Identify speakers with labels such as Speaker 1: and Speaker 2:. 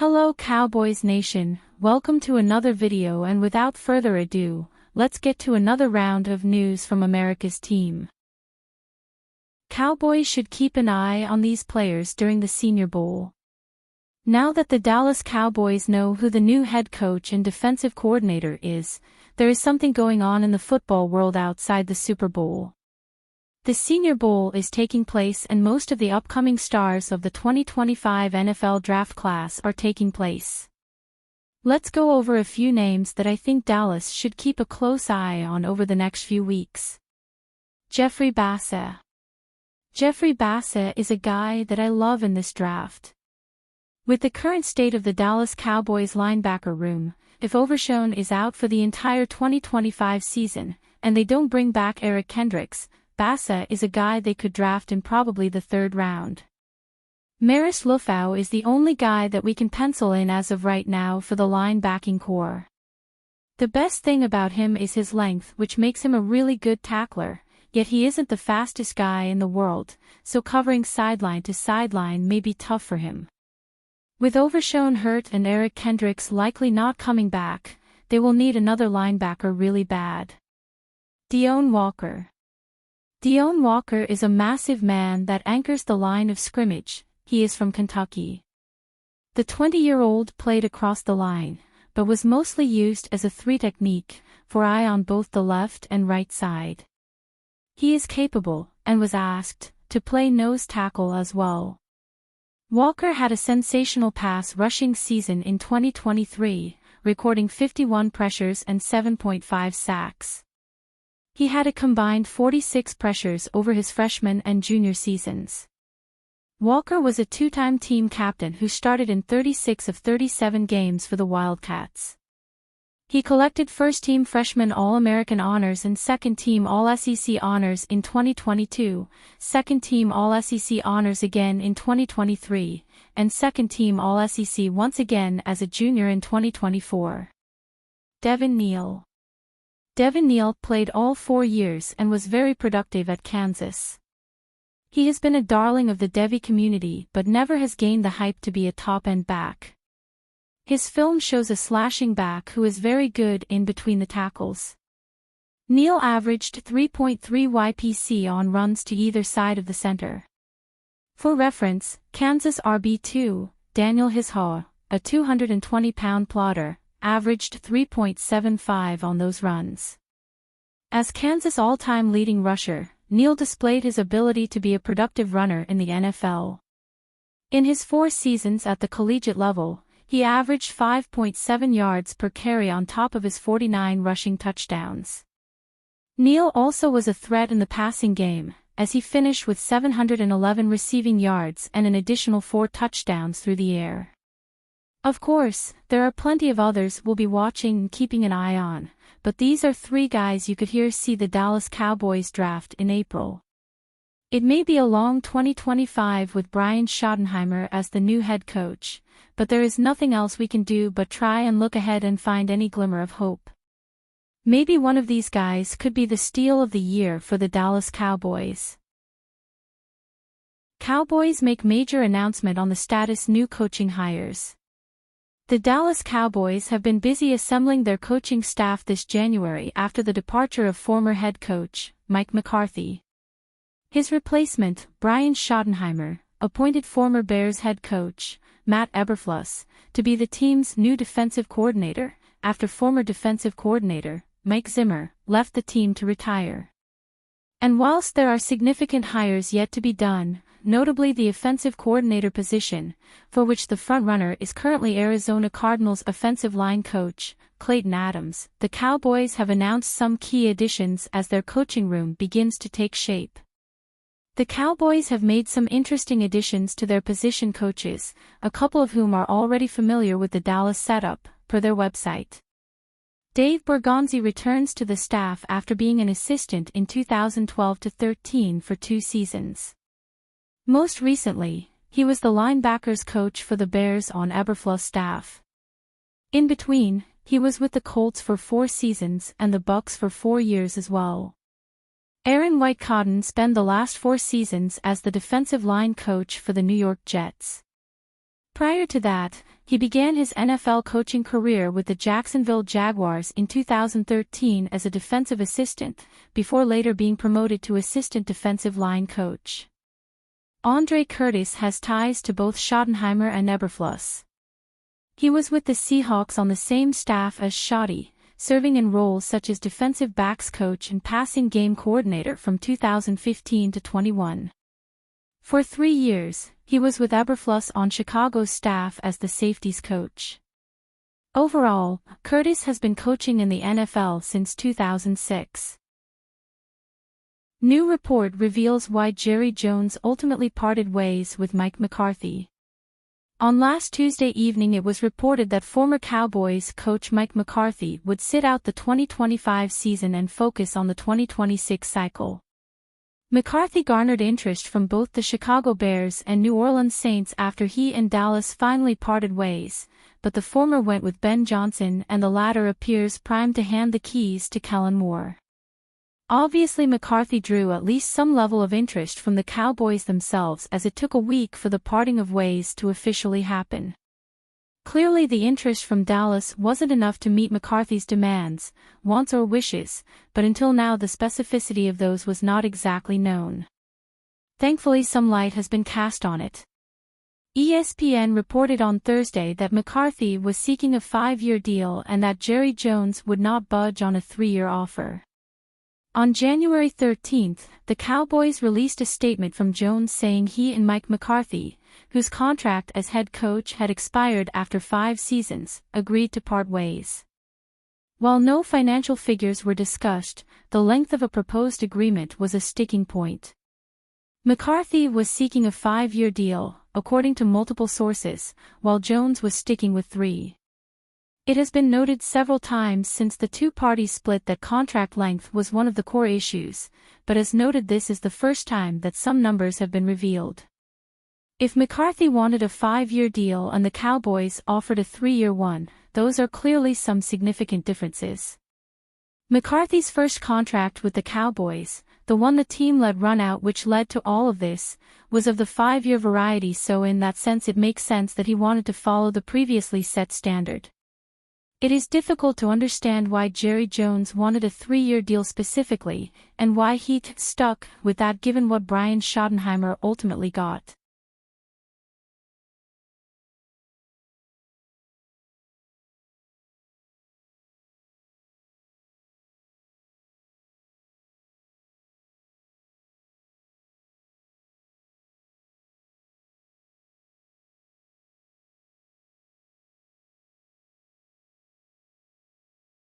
Speaker 1: Hello Cowboys Nation, welcome to another video, and without further ado, let's get to another round of news from America's team. Cowboys should keep an eye on these players during the Senior Bowl. Now that the Dallas Cowboys know who the new head coach and defensive coordinator is, there is something going on in the football world outside the Super Bowl. The Senior Bowl is taking place and most of the upcoming stars of the 2025 NFL draft class are taking place. Let's go over a few names that I think Dallas should keep a close eye on over the next few weeks. Jeffrey Bassett. Jeffrey Bassett is a guy that I love in this draft. With the current state of the Dallas Cowboys linebacker room, if Overshown is out for the entire 2025 season, and they don't bring back Eric Kendricks, Bassett is a guy they could draft in probably the third round. Maris Lufau is the only guy that we can pencil in as of right now for the linebacking core. The best thing about him is his length, which makes him a really good tackler, yet he isn't the fastest guy in the world, so covering sideline to sideline may be tough for him. With Overshown hurt and Eric Kendricks likely not coming back, they will need another linebacker really bad. Deone Walker. Deone Walker is a massive man that anchors the line of scrimmage. He is from Kentucky. The 20-year-old played across the line, but was mostly used as a three technique, for eye on both the left and right side. He is capable, and was asked, to play nose tackle as well. Walker had a sensational pass rushing season in 2023, recording 51 pressures and 7.5 sacks. He had a combined 46 pressures over his freshman and junior seasons. Walker was a two-time team captain who started in 36 of 37 games for the Wildcats. He collected first-team freshman All-American honors and second-team All-SEC honors in 2022, second-team All-SEC honors again in 2023, and second-team All-SEC once again as a junior in 2024. Devin Neal. Devin Neal played all 4 years and was very productive at Kansas. He has been a darling of the Devy community but never has gained the hype to be a top-end back. His film shows a slashing back who is very good in between the tackles. Neal averaged 3.3 YPC on runs to either side of the center. For reference, Kansas RB2, Daniel Hishaw, a 220-pound plotter, averaged 3.75 on those runs. As Kansas' all-time leading rusher, Neal displayed his ability to be a productive runner in the NFL. In his 4 seasons at the collegiate level, he averaged 5.7 yards per carry on top of his 49 rushing touchdowns. Neal also was a threat in the passing game, as he finished with 711 receiving yards and an additional 4 touchdowns through the air. Of course, there are plenty of others we'll be watching and keeping an eye on, but these are 3 guys you could see the Dallas Cowboys draft in April. It may be a long 2025 with Brian Schottenheimer as the new head coach, but there is nothing else we can do but try and look ahead and find any glimmer of hope. Maybe one of these guys could be the steal of the year for the Dallas Cowboys. Cowboys make major announcement on the status new coaching hires. The Dallas Cowboys have been busy assembling their coaching staff this January after the departure of former head coach, Mike McCarthy. His replacement, Brian Schottenheimer, appointed former Bears head coach, Matt Eberflus, to be the team's new defensive coordinator, after former defensive coordinator, Mike Zimmer, left the team to retire. And whilst there are significant hires yet to be done, notably the offensive coordinator position, for which the frontrunner is currently Arizona Cardinals offensive line coach, Clayton Adams, the Cowboys have announced some key additions as their coaching room begins to take shape. The Cowboys have made some interesting additions to their position coaches, a couple of whom are already familiar with the Dallas setup, per their website. Dave Bergonzi returns to the staff after being an assistant in 2012-13 for 2 seasons. Most recently, he was the linebackers coach for the Bears on Eberflus' staff. In between, he was with the Colts for 4 seasons and the Bucs for 4 years as well. Aaron White-Cotton spent the last 4 seasons as the defensive line coach for the New York Jets. Prior to that, He began his NFL coaching career with the Jacksonville Jaguars in 2013 as a defensive assistant, before later being promoted to assistant defensive line coach. Andre Curtis has ties to both Schottenheimer and Eberflus. He was with the Seahawks on the same staff as Schotty, serving in roles such as defensive backs coach and passing game coordinator from 2015 to 21. For 3 years, he was with Eberflus on Chicago's staff as the safeties coach. Overall, Curtis has been coaching in the NFL since 2006. New report reveals why Jerry Jones ultimately parted ways with Mike McCarthy. On last Tuesday evening it was reported that former Cowboys coach Mike McCarthy would sit out the 2025 season and focus on the 2026 cycle. McCarthy garnered interest from both the Chicago Bears and New Orleans Saints after he and Dallas finally parted ways, but the former went with Ben Johnson and the latter appears primed to hand the keys to Kellen Moore. Obviously McCarthy drew at least some level of interest from the Cowboys themselves as it took a week for the parting of ways to officially happen. Clearly the interest from Dallas wasn't enough to meet McCarthy's demands, wants or wishes, but until now the specificity of those was not exactly known. Thankfully some light has been cast on it. ESPN reported on Thursday that McCarthy was seeking a 5-year deal and that Jerry Jones would not budge on a 3-year offer. On January 13, the Cowboys released a statement from Jones saying he and Mike McCarthy, whose contract as head coach had expired after 5 seasons, agreed to part ways. While no financial figures were discussed, the length of a proposed agreement was a sticking point. McCarthy was seeking a 5-year deal, according to multiple sources, while Jones was sticking with 3. It has been noted several times since the two parties split that contract length was one of the core issues, but as noted this is the first time that some numbers have been revealed. If McCarthy wanted a 5-year deal and the Cowboys offered a 3-year one, those are clearly some significant differences. McCarthy's first contract with the Cowboys, the one the team let run out which led to all of this, was of the 5-year variety, so in that sense it makes sense that he wanted to follow the previously set standard. It is difficult to understand why Jerry Jones wanted a 3-year deal specifically, and why he stuck with that given what Brian Schottenheimer ultimately got.